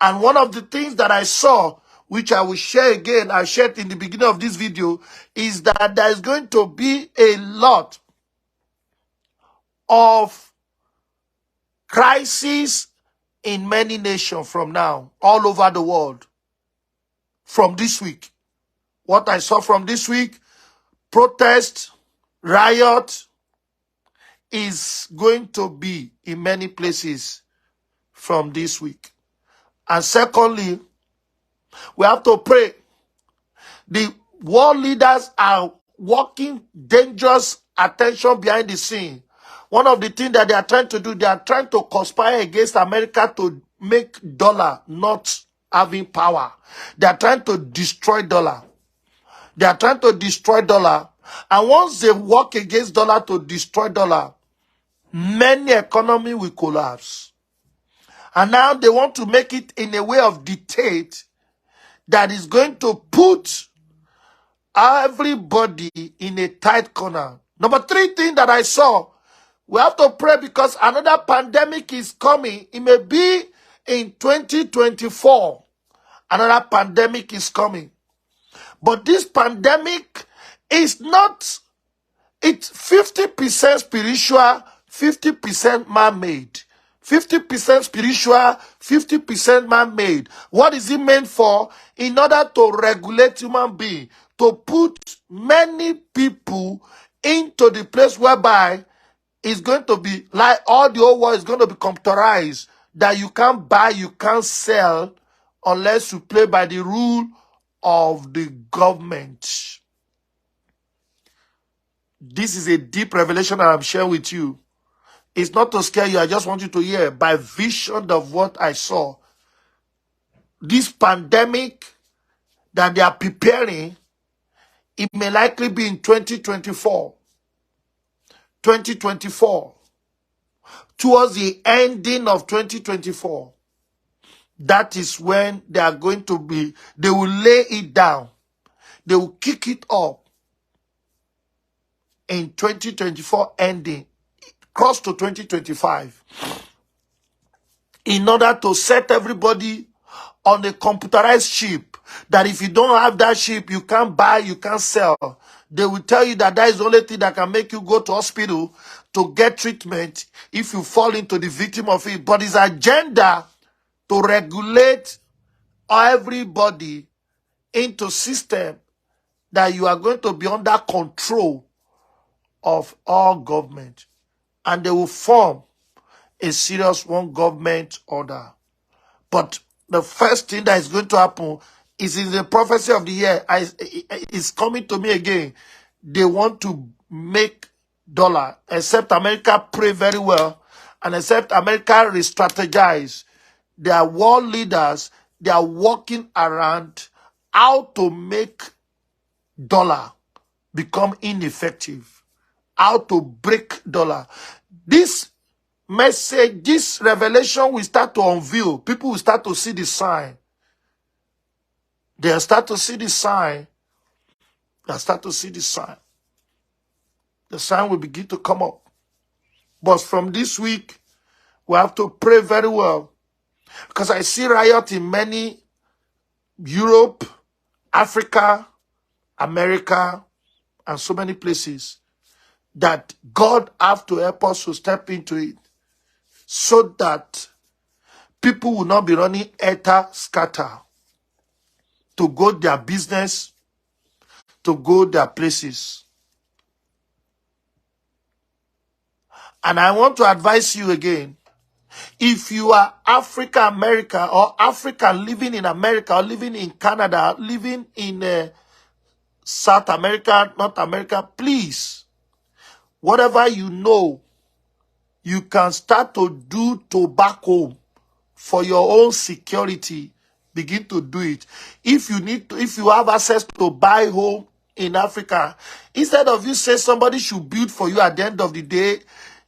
And one of the things that I saw, which I will share again, I shared in the beginning of this video, is that there is going to be a lot of crises in many nations from now, all over the world, from this week. What I saw from this week, protest, riot, is going to be in many places from this week. And secondly, we have to pray. The world leaders are working dangerous attention behind the scene. One of the things that they are trying to do, they are trying to conspire against America to make dollar not having power. They are trying to destroy dollar. They are trying to destroy dollar. And once they work against dollar to destroy dollar, many economy will collapse. And now they want to make it in a way of dictate that is going to put everybody in a tight corner. Number 3 thing that I saw, we have to pray because another pandemic is coming. It may be in 2024. Another pandemic is coming. But this pandemic is not, it's 50% spiritual, 50% man-made. 50% spiritual, 50% man-made. What is it meant for? In order to regulate human being, to put many people into the place whereby it's going to be like all the whole world is going to be computerized, that you can't buy, you can't sell unless you play by the rule of the government. This is a deep revelation that I'm sharing with you. It's not to scare you. I just want you to hear by vision of what I saw. This pandemic that they are preparing, it may likely be in 2024. 2024. Towards the ending of 2024. That is when they are going to be, they will lay it down. They will kick it up. In 2024 ending, cross to 2025. In order to set everybody on a computerized chip, that if you don't have that chip, you can't buy, you can't sell. They will tell you that that is the only thing that can make you go to hospital to get treatment if you fall into the victim of it. But his agenda to regulate everybody into system that you are going to be under control of all government. And they will form a serious one government order. But the first thing that is going to happen is in the prophecy of the year. It's coming to me again. They want to make dollar, except America pray very well, and except America re-strategize. Their world leaders, they are working around how to make dollar become ineffective, how to break dollar. This message, this revelation will start to unveil. People will start to see the sign. They'll start to see the sign. They'll start to see the sign. The sign will begin to come up. But from this week, we have to pray very well. Because I see riot in many, Europe, Africa, America, and so many places, that God have to help us to step into it so that people will not be running scatter to go their business, to go their places. And I want to advise you again, if you are Africa, America, or African living in America, or living in Canada, living in South America, North America, please, whatever you know, you can start to do tobacco for your own security. Begin to do it. If you need to, if you have access to buy home in Africa, instead of you say somebody should build for you, at the end of the day,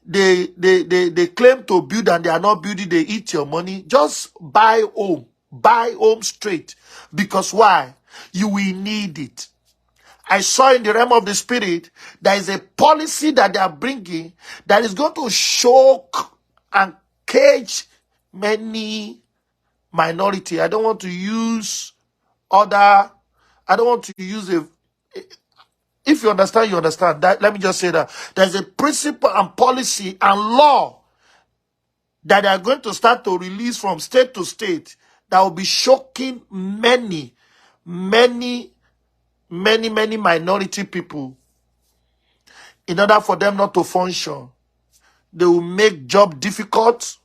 they claim to build and they are not building, they eat your money. Just buy home. Buy home straight. Because why? You will need it. I saw in the realm of the spirit, there is a policy that they are bringing that is going to shock and cage many minority. I don't want to use other, I don't want to use a, if you understand, you understand. That, let me just say that there's a principle and policy and law that they are going to start to release from state to state that will be shocking many, many, many minority people in order for them not to function. They will make job difficult.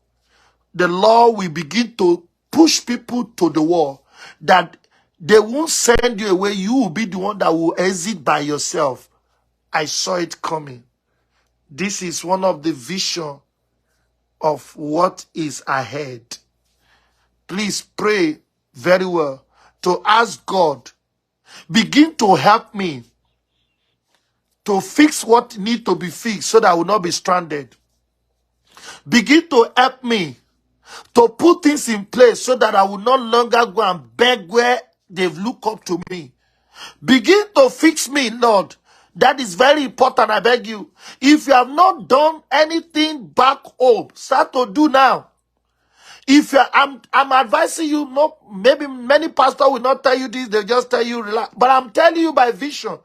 The law will begin to push people to the wall, that they won't send you away. You will be the one that will exit by yourself. I saw it coming. This is one of the vision of what is ahead. Please pray very well to ask God, begin to help me to fix what needs to be fixed so that I will not be stranded. Begin to help me to put things in place so that I will no longer go and beg where they've looked up to me. Begin to fix me, Lord. That is very important, I beg you. If you have not done anything back home, start to do now. If you're, I'm advising you, no, maybe many pastors will not tell you this, they'll just tell you, relax. But I'm telling you by vision,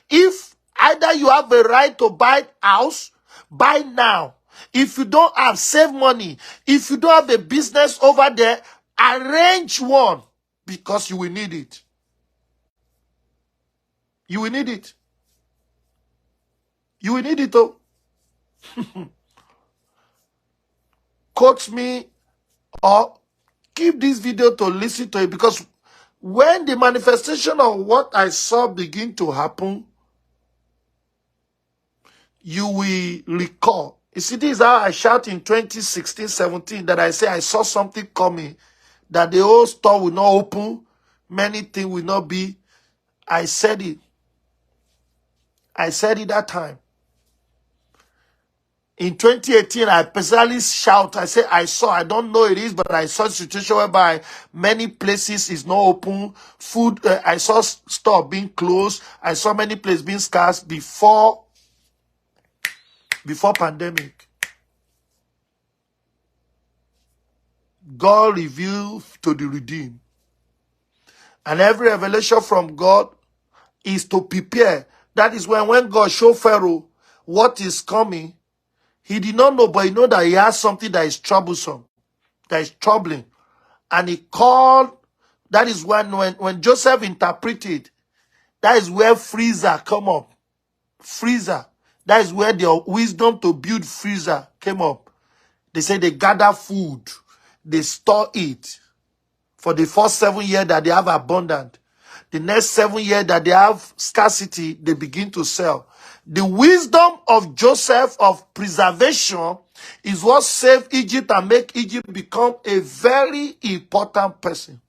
if either you have a right to buy a house, buy now. If you don't have, save money. If you don't have a business over there, arrange one, because you will need it. You will need it. You will need it, oh. Quote me or keep this video to listen to it, because when the manifestation of what I saw begin to happen, you will recall. You see, this is how I shout in 2016, 17, that I say I saw something coming, that the whole store will not open, many things will not be. I said it. I said it that time. In 2018, I personally shout. I say, I saw, I don't know it is, but I saw a situation whereby many places is not open. Food, I saw store being closed. I saw many places being scarce before pandemic. God revealed to the redeemed. And every revelation from God is to prepare. That is when God showed Pharaoh what is coming, he did not know, but he know that he has something that is troublesome, that is troubling. And he called, that is when Joseph interpreted, that is where freezer come up. Freezer. That is where the wisdom to build freezer came up. They say they gather food, they store it. For the first 7 years that they have abundant. The next 7 years that they have scarcity, they begin to sell. The wisdom of Joseph of preservation is what saved Egypt and make Egypt become a very important person.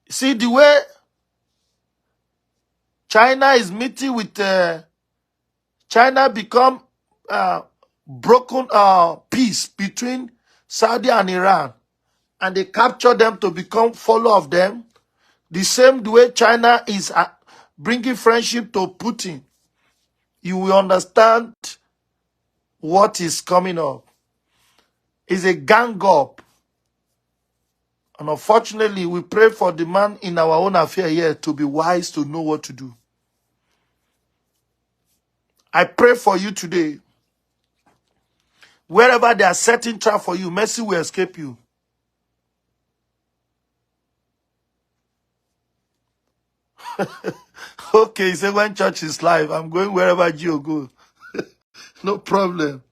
See the way China is meeting with China become broken peace between Saudi and Iran, and they capture them to become follower of them. The same way China is bringing friendship to Putin. You will understand what is coming up. It's a gang up. And unfortunately, we pray for the man in our own affair here to be wise, to know what to do. I pray for you today. Wherever they are setting trap for you, mercy will escape you. Okay, he said when church is live, I'm going wherever Gio goes. No problem.